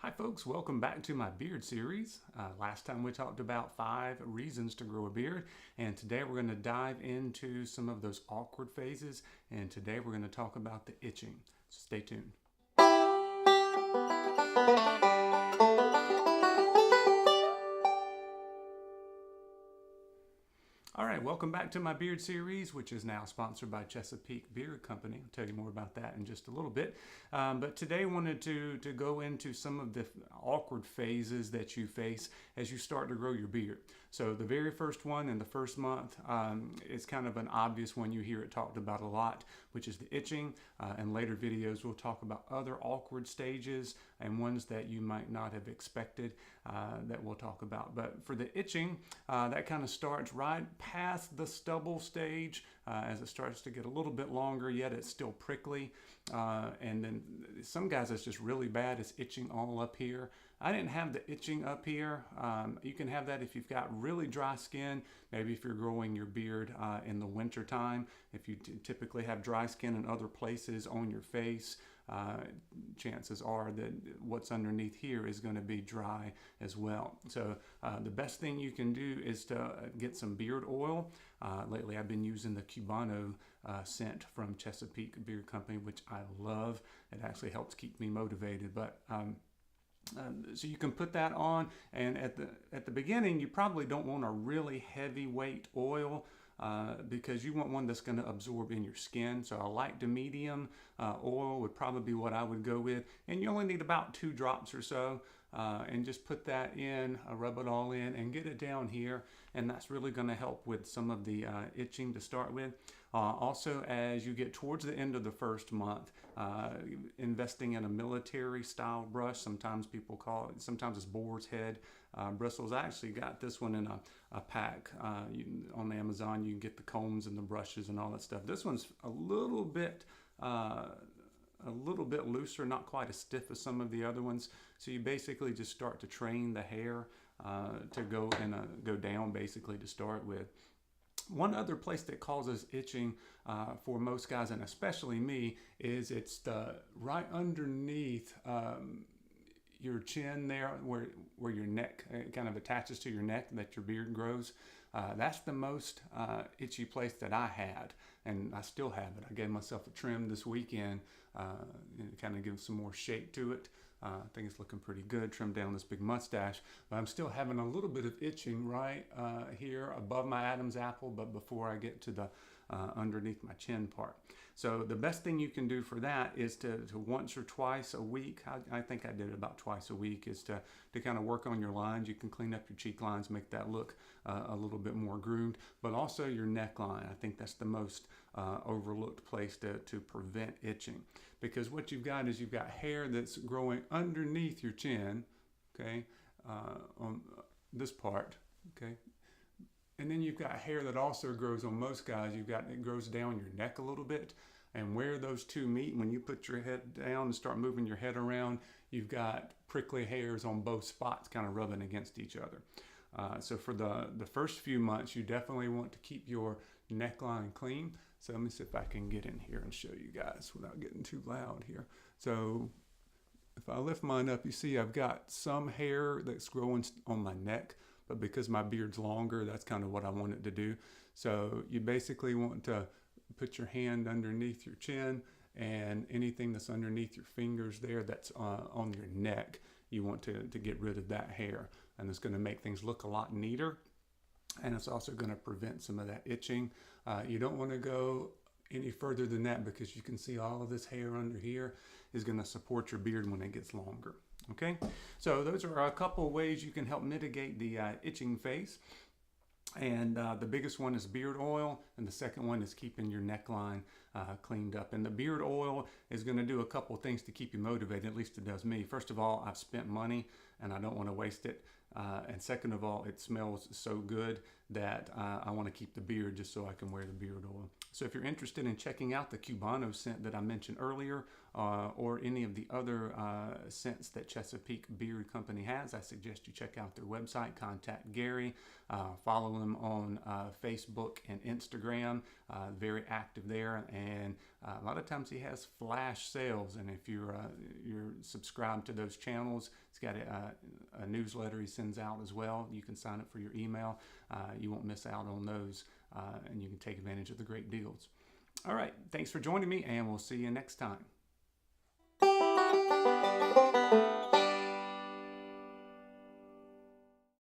Hi folks, welcome back to my beard series. Last time we talked about 5 reasons to grow a beard, and today we're going to dive into some of those awkward phases, and today we're going to talk about the itching. So stay tuned. All right, welcome back to my beard series, which is now sponsored by Chesapeake Beard Company. I'll tell you more about that in just a little bit. But today I wanted to go into some of the awkward phases that you face as you start to grow your beard. So the very first one in the first month is kind of an obvious one. You hear it talked about a lot, which is the itching. In later videos, we'll talk about other awkward stages and ones that you might not have expected that we'll talk about. But for the itching, that kind of starts right past the stubble stage as it starts to get a little bit longer, yet it's still prickly. And then some guys, it's just really bad. It's itching all up here. I didn't have the itching up here. You can have that if you've got really dry skin, maybe if you're growing your beard in the winter time. If you typically have dry skin in other places on your face, chances are that what's underneath here is going to be dry as well. So the best thing you can do is to get some beard oil. Lately I've been using the Cubano scent from Chesapeake Beard Company, which I love. It actually helps keep me motivated. But so you can put that on, and at the beginning you probably don't want a really heavyweight oil because you want one that's going to absorb in your skin. So a light to medium oil would probably be what I would go with, and you only need about 2 drops or so, and just put that in, rub it all in and get it down here, and that's really going to help with some of the itching to start with. Also, as you get towards the end of the first month, investing in a military style brush, sometimes people call it, sometimes it's boar's head bristles. I actually got this one in a pack on Amazon. You can get the combs and the brushes and all that stuff. This one's a little bit looser, not quite as stiff as some of the other ones. So you basically just start to train the hair to go down basically to start with. One other place that causes itching for most guys, and especially me, is it's right underneath your chin there, where your neck kind of attaches to your neck, that your beard grows. That's the most itchy place that I had, and I still have it. I gave myself a trim this weekend, and kind of give some more shape to it. I think it's looking pretty good. Trimmed down this big mustache, but I'm still having a little bit of itching right here above my Adam's apple, but before I get to the underneath my chin part. So the best thing you can do for that is to once or twice a week, I think I did it about twice a week, is to kind of work on your lines. You can clean up your cheek lines, make that look a little bit more groomed, but also your neckline. I think that's the most overlooked place to prevent itching, because what you've got is you've got hair that's growing underneath your chin, okay, on this part, okay. And then you've got hair that also grows on most guys. It grows down your neck a little bit. And where those two meet, when you put your head down and start moving your head around, you've got prickly hairs on both spots kind of rubbing against each other. So for the first few months, you definitely want to keep your neckline clean. So let me see if I can get in here and show you guys without getting too loud here. So if I lift mine up, you see I've got some hair that's growing on my neck, but because my beard's longer, that's kind of what I want it to do. So you basically want to put your hand underneath your chin, and anything that's underneath your fingers there that's on your neck, you want to get rid of that hair. And it's going to make things look a lot neater, and it's also going to prevent some of that itching. You don't want to go any further than that, because you can see all of this hair under here is going to support your beard when it gets longer. Okay, so those are a couple of ways you can help mitigate the itching phase. And the biggest one is beard oil, and the second one is keeping your neckline cleaned up. And the beard oil is going to do a couple of things to keep you motivated. At least it does me. First of all, I've spent money and I don't want to waste it. And second of all, it smells so good that I want to keep the beard just so I can wear the beard oil. So if you're interested in checking out the Cubano scent that I mentioned earlier, or any of the other scents that Chesapeake Beard Company has, I suggest you check out their website, contact Gary, follow them on Facebook and Instagram, very active there, and a lot of times he has flash sales, and if you're subscribed to those channels, he's got a newsletter he sends out as well. You can sign up for your email. You won't miss out on those, and you can take advantage of the great deals. All right, thanks for joining me, and we'll see you next time.